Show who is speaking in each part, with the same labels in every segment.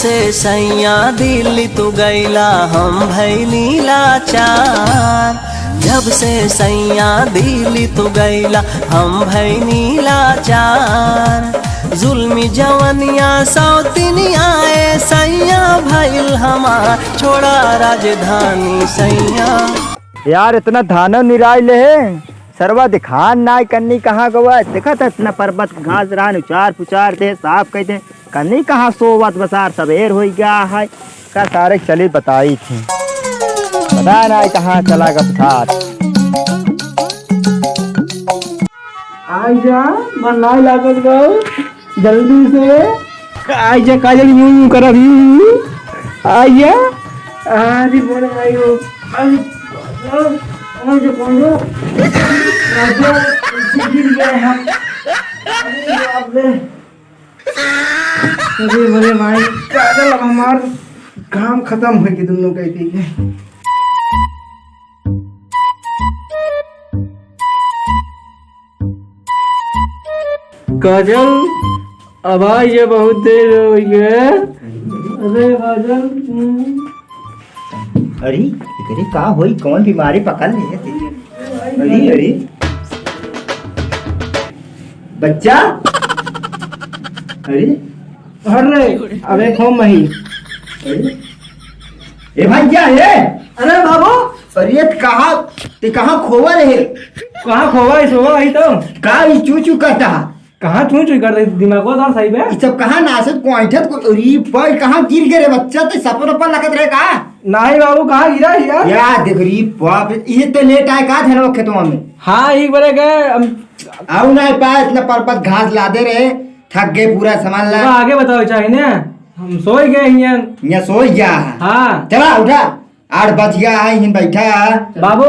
Speaker 1: से सैया दिल्ली तू गैला हम भैनी लाचार। जब से सैया दिल्ली तू गैला हम भैनी लाचार। जुल्मी जवनिया सौतिनिया सैया भैल हमार छोड़ा राजधानी सैया।
Speaker 2: यार इतना धानो निराय ले सरवा दिखान ना कन्नी कहाँ गवा देखा था इतना पर्वत घास रान उचार पुचार थे साफ कहते कन्नी कहाँ सोवत बसार सबेर हो गया है का सारे चली बताई थी पता ना कहाँ चला गपथार। आई जा मन ना लागत गो जल्दी से आई जा काजे यूं कर अभी आई जा अरे बोल भाई हो जो कौन गिर गए हम अरे बोले भाई काजल हमार काम खत्म हो गई दोनों कहती के। काजल अब ये बहुत देर हो गई है। अरे काजल अरे का होई कौन बीमारी पकड़ ली है अरे बच्चा अरे अबे खो मही ए भाई क्या है। अरे बाबू अरे कहाँ खोवा रहे कहाँ खोवा है सोवा ही तो का चू चू करता कहाँ चू चू कर दिमाग और सही है ये सब कहाँ नासत कोइठत को री पर कहाँ गिर गए रे बच्चा तो सपन पर लगत रहे का नहीं बाबू कहाँ गिरा यार यार देख री बाप ये तो लेट आए का धनो खेतवा में। हाँ एक बार गए आओ ना पाए इतना परपत घास ला दे रहे थक गए पूरा सामान ला आगे बताओ चाहे ना हम सोई गए यहाँ सोई गया। हाँ चला उठा 8 बज गया है यहाँ बैठा बाबू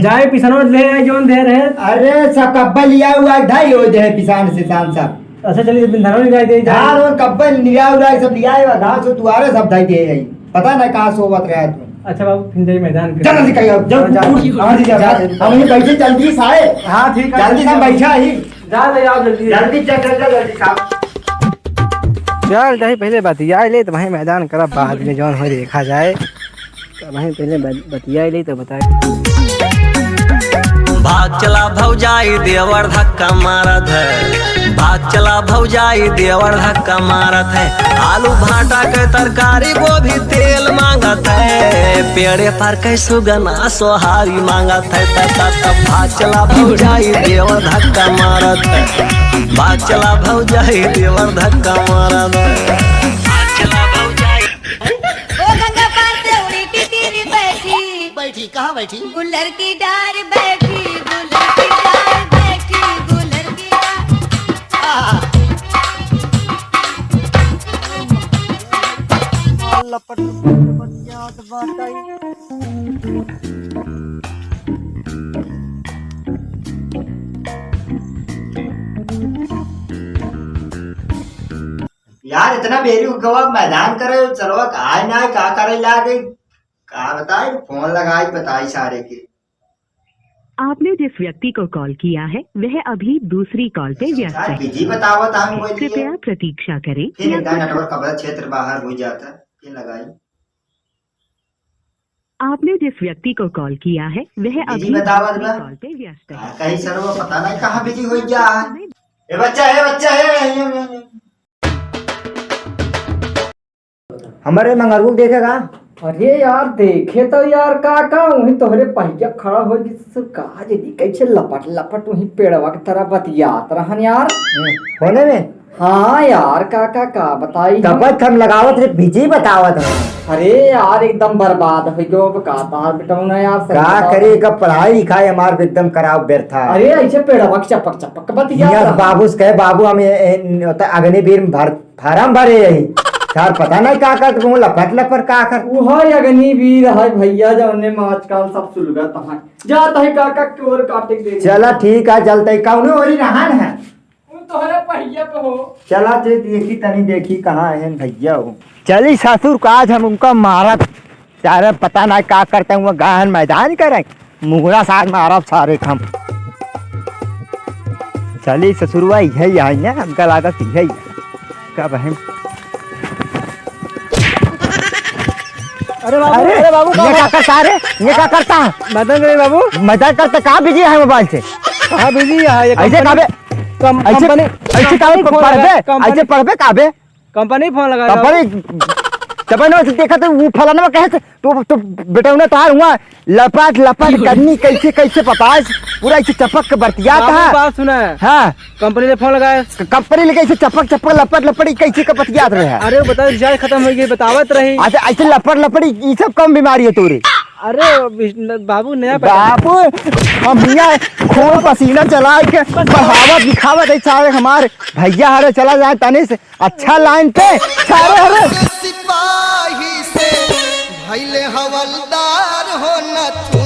Speaker 2: जाए पिसनो ले जोन दे रहे अरे सब कब्बल लिया हुआ ढाई हो दे पिसान से शान सब अच्छा चलिए बिंधानो निकाल दे हां वो कब्बल लिया हुआ सब लिया है घास तो तुआरे सब ढाई दे है पता ना कहां सोवत रहा तू। अच्छा बाबू फिर मैदान चल जल्दी कहियो जल्दी जा हम ये बैठे जल्दी साए। हां ठीक है जल्दी से बैठा ही जा ले आओ जल्दी जल्दी चल जल्दी साहब चल दही पहले बतिया ले तो वहीं मैदान करा बाद में जौन हो देखा जाए तो वहीं पहले बतिया ले तो बताए।
Speaker 1: भाग चला भौजाई देवर धक्का मारत है। भाग चला भौजाई देवर धक्का मारत है। आलू भाटा के तरकारी गोभी तेल मांगत है। पेड़े पर के सुगना सोहारी मांगत है। भाग चला भौजाई देवर धक्का मारत है। भाग चला भौजाई देवर धक्का मारत है।
Speaker 3: बैठी कहाँ बैठी गुलर की डार बैठी गुलर की डार बैठी गुलर की डार
Speaker 2: लपट याद बात यार इतना बेरी गवा मैदान करे चलो आए ना का करे लागे का बताए फोन लगाई बताई सारे के।
Speaker 4: आपने जिस व्यक्ति को कॉल किया है वह अभी दूसरी कॉल पे व्यस्त है।
Speaker 2: बिजी बतावत हम बोलिए
Speaker 4: कृपया प्रतीक्षा करें।
Speaker 2: फिर नेटवर्क कवर क्षेत्र बाहर हो जाता फिर लगाई।
Speaker 4: आपने जिस व्यक्ति को कॉल किया है वह अभी
Speaker 2: बतावत
Speaker 4: कॉल पे व्यस्त है।
Speaker 2: कहीं सर वो पता नहीं कहाँ बिजी हो गया है। ये बच्चा है हमारे मंगरू देखेगा।
Speaker 5: अरे यार देखे तो यार का वही तोहरे पहिया खड़ा हो कहा जी कैसे लपट लपट वही पेड़वा की तरह बतियात रहन यार
Speaker 2: होने में।
Speaker 5: हाँ यार का बताई
Speaker 2: तबत हम लगावत रे बिजी बतावत।
Speaker 5: अरे यार एकदम बर्बाद हो गयो का बेटा यार
Speaker 2: क्या करे कब पढ़ाई लिखाई हमार एकदम कराव व्यर्था।
Speaker 5: अरे ऐसे पेड़वा की चपक चपक बतिया
Speaker 2: बाबू कहे बाबू हमें अग्निवीर फार्म भरे यही यार पता नहीं का कर तू लपट लपट का कर
Speaker 5: वो है अग्निवीर है भैया जौने में आजकल सब सुलगत है जाता है काका कोर काटे दे।
Speaker 2: चला ठीक है चलते कौनो ओरी रहन है
Speaker 5: वो तोहरे पहिया पे हो।
Speaker 2: चला ते देखी तनी देखी कहाँ है भैया हो। चली ससुर काज हम उनका मारत सारे पता नहीं का करते हुए गहन मैदान करें मुगड़ा साथ मारब सारे खम। चली ससुरवा यही है ना हमका लागत यही का बहन अरे बाबू
Speaker 6: ये क्या करता रे? ये क्या करता?
Speaker 2: मदन रे बाबू
Speaker 6: मजाक करता, कहाँ बिजी है मोबाइल से?
Speaker 2: कहाँ बिजी है?
Speaker 6: ऐसे काबे
Speaker 2: कंपनी
Speaker 6: ऐसे काबे पढ़बे, ऐसे पढ़बे काबे
Speaker 2: कंपनी फोन लगा
Speaker 6: कंपनी जब मैंने देखा तो वो फलाना कहे तो बेटा उन्हें तार हुआ लपट करनी कैसे कैसे पता है पूरा ऐसे चपक के बरतिया था।
Speaker 2: बात सुना है?
Speaker 6: हाँ
Speaker 2: कंपनी ने फोन लगाया,
Speaker 6: कंपनी लेके ऐसे चपक लपट कैसे का बतियात रहे है।
Speaker 2: अरे बता रिचार्ज खत्म हो गई, बतावत रही।
Speaker 6: अच्छा ऐसे लपट ये सब कम बीमारी है तोरे।
Speaker 2: अरे बाबू नया
Speaker 6: बाबू हम भैया खून पसीना चला के बढ़ावत दिखावत है सारे हमारे भैया हरे चला जाए तने से अच्छा लाइन पे सारे हरे
Speaker 7: सिपाही से भइले हवलदार हो न